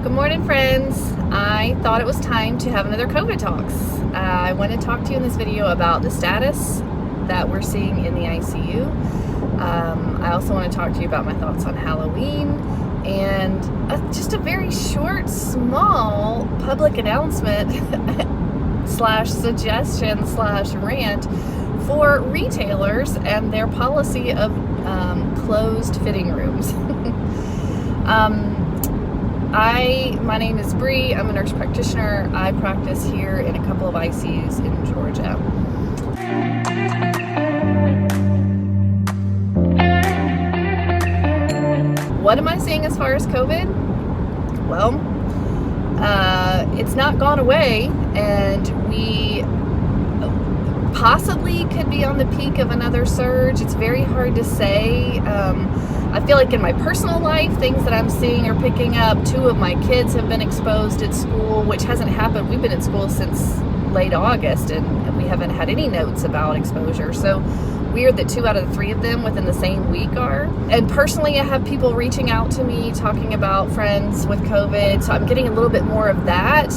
Good morning, friends. I thought it was time to have another COVID Talks. I want to talk to you in this video about the status that we're seeing in the ICU. I also want to talk to you about my thoughts on Halloween and just a very short, small public announcement slash suggestion slash rant for retailers and their policy of closed fitting rooms. My name is Bree. I'm a nurse practitioner. I practice here in a couple of ICUs in Georgia. What am I seeing as far as COVID? Well, it's not gone away, and we possibly could be on the peak of another surge. It's very hard to say. I feel like in my personal life, things that I'm seeing are picking up. 2 of my kids have been exposed at school, which hasn't happened. We've been in school since late August, and we haven't had any notes about exposure. So weird that 2 out of the 3 of them within the same week are. And personally, I have people reaching out to me talking about friends with COVID. So I'm getting a little bit more of that.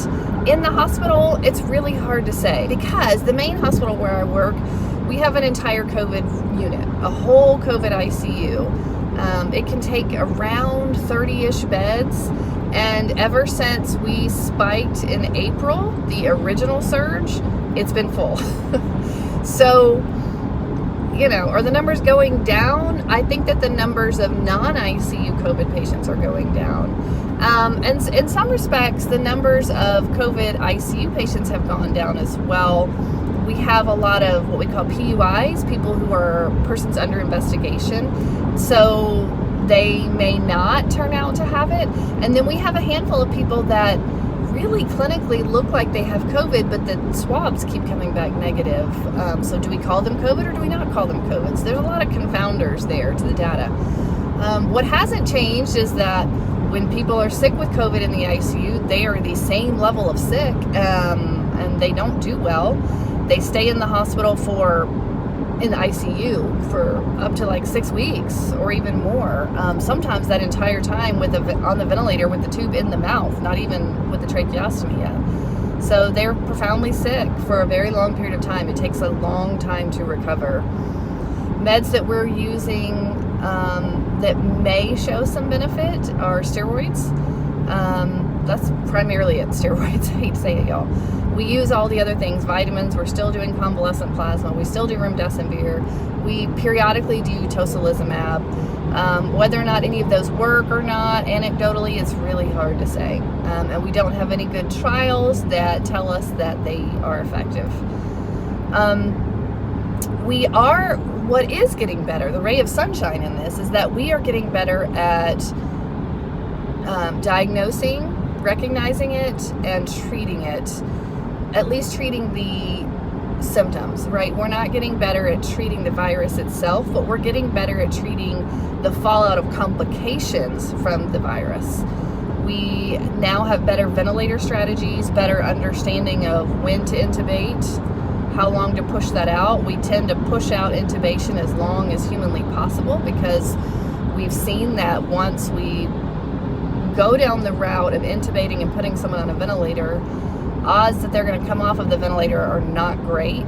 In the hospital, it's really hard to say because the main hospital where I work, we have an entire COVID unit, a whole COVID ICU. It can take around 30-ish beds, and ever since we spiked in April, the original surge, it's been full. So, are the numbers going down? I think that the numbers of non-ICU COVID patients are going down. And in some respects, the numbers of COVID ICU patients have gone down as well. We have a lot of what we call PUIs, people who are persons under investigation. So they may not turn out to have it. And then we have a handful of people that really clinically look like they have COVID, but the swabs keep coming back negative. So do we call them COVID or do we not call them COVID? So there's a lot of confounders there to the data. What hasn't changed is that when people are sick with COVID in the ICU, they are the same level of sick, and they don't do well. They stay in the hospital in the ICU for up to like 6 weeks or even more. Sometimes that entire time on the ventilator with the tube in the mouth, not even with the tracheostomy yet. So they're profoundly sick for a very long period of time. It takes a long time to recover. Meds that we're using that may show some benefit are steroids. That's primarily it, steroids. I hate to say it, y'all. We use all the other things, vitamins. We're still doing convalescent plasma. We still do remdesivir. We periodically do tocilizumab. Whether or not any of those work or not, anecdotally, it's really hard to say. And we don't have any good trials that tell us that they are effective. What is getting better, the ray of sunshine in this, is that we are getting better at diagnosing, recognizing it, and treating it. At least treating the symptoms, right? We're not getting better at treating the virus itself, but we're getting better at treating the fallout of complications from the virus. We now have better ventilator strategies, better understanding of when to intubate, how long to push that out. We tend to push out intubation as long as humanly possible because we've seen that once we go down the route of intubating and putting someone on a ventilator, odds that they're going to come off of the ventilator are not great.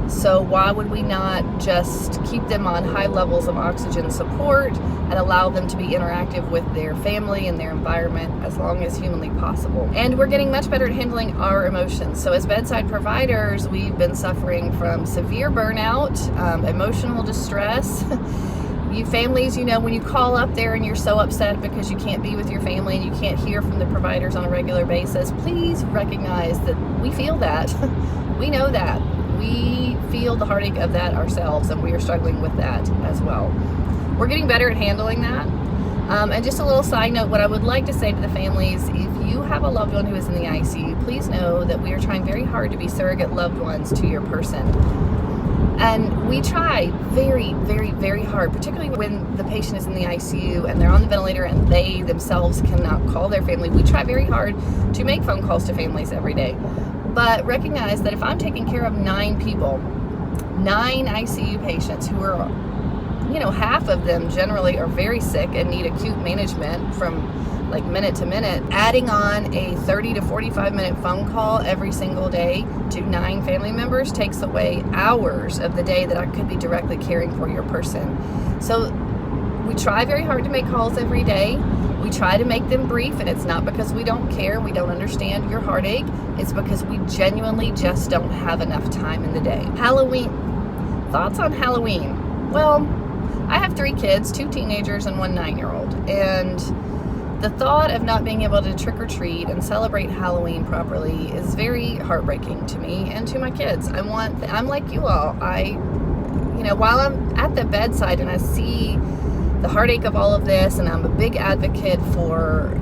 So why would we not just keep them on high levels of oxygen support and allow them to be interactive with their family and their environment as long as humanly possible? And we're getting much better at handling our emotions. So as bedside providers, we've been suffering from severe burnout, emotional distress. You families, when you call up there and you're so upset because you can't be with your family and you can't hear from the providers on a regular basis, please recognize that we feel that. We know that. We feel the heartache of that ourselves, and we are struggling with that as well. We're getting better at handling that. And just a little side note, what I would like to say to the families, if you have a loved one who is in the ICU, please know that we are trying very hard to be surrogate loved ones to your person. And we try very, very, very hard, particularly when the patient is in the ICU and they're on the ventilator and they themselves cannot call their family. We try very hard to make phone calls to families every day. But recognize that if I'm taking care of 9 people, 9 ICU patients who are, half of them generally are very sick and need acute management from like minute to minute, adding on a 30 to 45 minute phone call every single day to 9 family members takes away hours of the day that I could be directly caring for your person. So we try very hard to make calls every day. We try to make them brief, and it's not because we don't care, we don't understand your heartache. It's because we genuinely just don't have enough time in the day. Halloween. Thoughts on Halloween? Well, I have 3 kids, 2 teenagers and 1 9-year-old. And the thought of not being able to trick or treat and celebrate Halloween properly is very heartbreaking to me and to my kids. I'm like you all. While I'm at the bedside and I see the heartache of all of this, and I'm a big advocate for,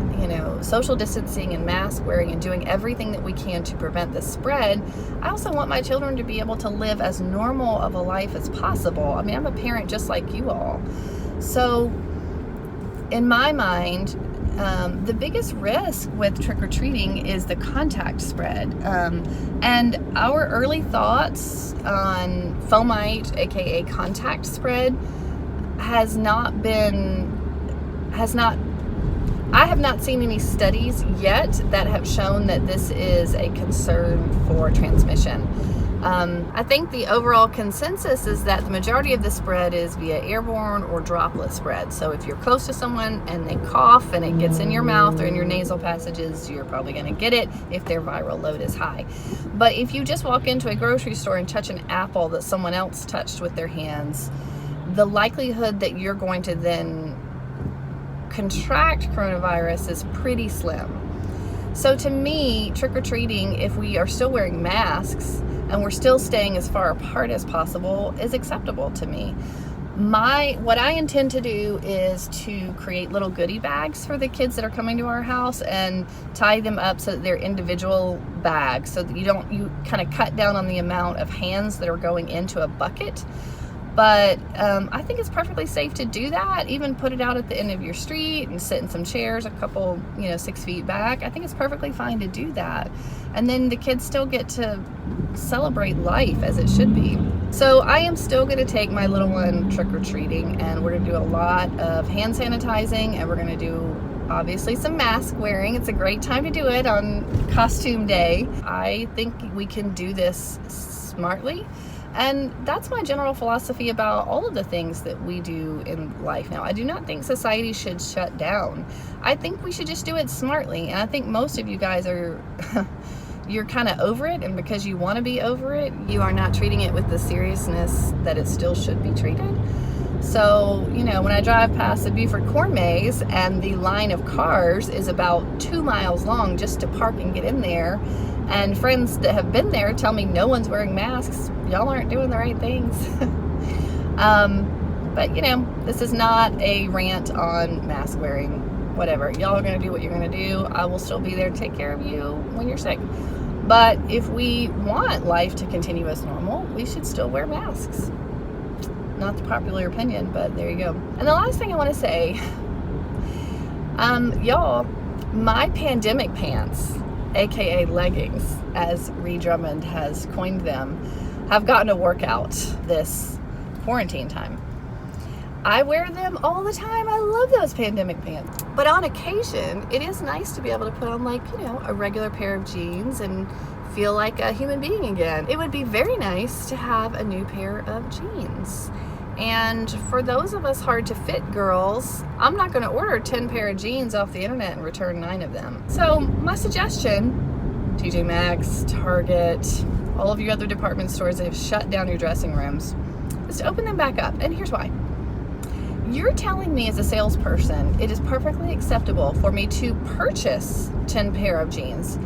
social distancing and mask wearing and doing everything that we can to prevent the spread, I also want my children to be able to live as normal of a life as possible. I mean, I'm a parent just like you all. So in my mind, the biggest risk with trick-or-treating is the contact spread. And our early thoughts on fomite, aka contact spread, I have not seen any studies yet that have shown that this is a concern for transmission. I think the overall consensus is that the majority of the spread is via airborne or droplet spread. So if you're close to someone and they cough and it gets in your mouth or in your nasal passages, you're probably going to get it if their viral load is high. But if you just walk into a grocery store and touch an apple that someone else touched with their hands, the likelihood that you're going to then contract coronavirus is pretty slim. So to me, trick-or-treating, if we are still wearing masks and we're still staying as far apart as possible, is acceptable to me. What I intend to do is to create little goodie bags for the kids that are coming to our house and tie them up so that they're individual bags, so that you kind of cut down on the amount of hands that are going into a bucket. But I think it's perfectly safe to do that. Even put it out at the end of your street and sit in some chairs a couple, 6 feet back. I think it's perfectly fine to do that. And then the kids still get to celebrate life as it should be. So I am still going to take my little one trick-or-treating, and we're going to do a lot of hand sanitizing, and we're going to do obviously some mask wearing. It's a great time to do it on costume day. I think we can do this smartly. And that's my general philosophy about all of the things that we do in life now. I do not think society should shut down. I think we should just do it smartly. And I think most of you guys are, you're kind of over it. And because you want to be over it, you are not treating it with the seriousness that it still should be treated. So, when I drive past the Buford corn maze and the line of cars is about 2 miles long just to park and get in there, and friends that have been there tell me no one's wearing masks, y'all aren't doing the right things. But this is not a rant on mask wearing. Whatever, y'all are going to do what you're going to do. I will still be there to take care of you when you're sick. But if we want life to continue as normal, we should still wear masks. Not the popular opinion, but there you go. And the last thing I want to say, y'all, my pandemic pants, aka leggings, as Ree Drummond has coined them, have gotten a workout this quarantine time. I wear them all the time. I love those pandemic pants. But on occasion, it is nice to be able to put on a regular pair of jeans and feel like a human being again. It would be very nice to have a new pair of jeans. And for those of us hard to fit girls, I'm not going to order 10 pair of jeans off the internet and return 9 of them. So my suggestion, TJ Maxx, Target, all of your other department stores that have shut down your dressing rooms, is to open them back up. And here's why. You're telling me as a salesperson it is perfectly acceptable for me to purchase 10 pair of jeans,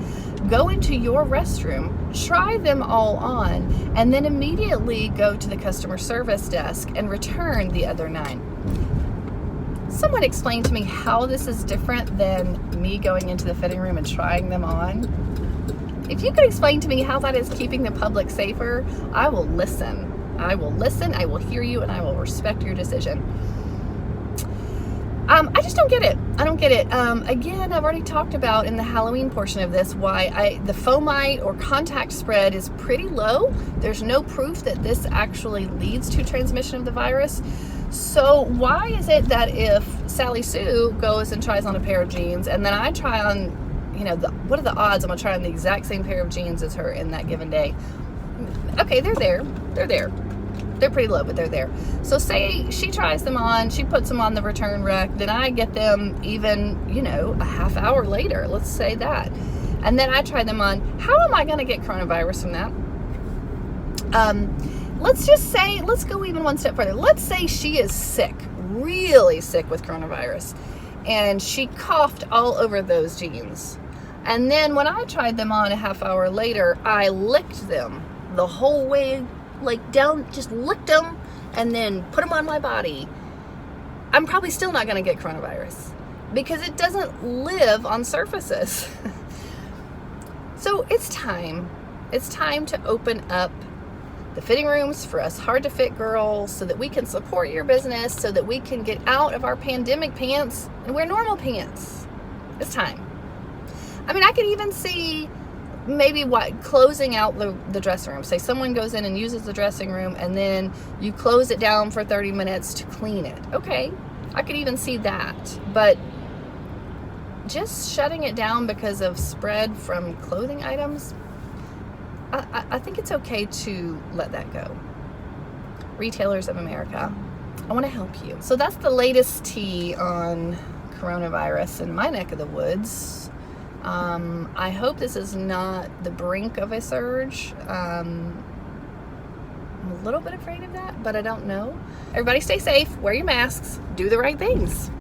go into your restroom, try them all on, and then immediately go to the customer service desk and return the other 9. Someone explain to me how this is different than me going into the fitting room and trying them on. If you could explain to me how that is keeping the public safer, I will listen. I will listen, I will hear you, and I will respect your decision. I just don't get it. I don't get it. Again, I've already talked about in the Halloween portion of this why the fomite or contact spread is pretty low. There's no proof that this actually leads to transmission of the virus. So why is it that if Sally Sue goes and tries on a pair of jeans and then I try on, what are the odds I'm going to try on the exact same pair of jeans as her in that given day? Okay, they're there. They're pretty low, but they're there. So say she tries them on, she puts them on the return rack, then I get them even, a half hour later, let's say that. And then I try them on. How am I going to get coronavirus from that? Let's go even one step further. Let's say she is sick, really sick with coronavirus, and she coughed all over those jeans. And then when I tried them on a half hour later, I licked them the whole way, like down, just licked them and then put them on my body. I'm probably still not going to get coronavirus because it doesn't live on surfaces. So it's time to open up the fitting rooms for us hard to fit girls so that we can support your business, so that we can get out of our pandemic pants and wear normal pants. It's time. I mean, I could even see maybe closing out the dressing room. Say someone goes in and uses the dressing room and then you close it down for 30 minutes to clean it. Okay, I could even see that. But just shutting it down because of spread from clothing items, I think it's okay to let that go. Retailers of America, I want to help you. So that's the latest tea on coronavirus in my neck of the woods. I hope this is not the brink of a surge. I'm a little bit afraid of that, but I don't know. Everybody stay safe, wear your masks, do the right things.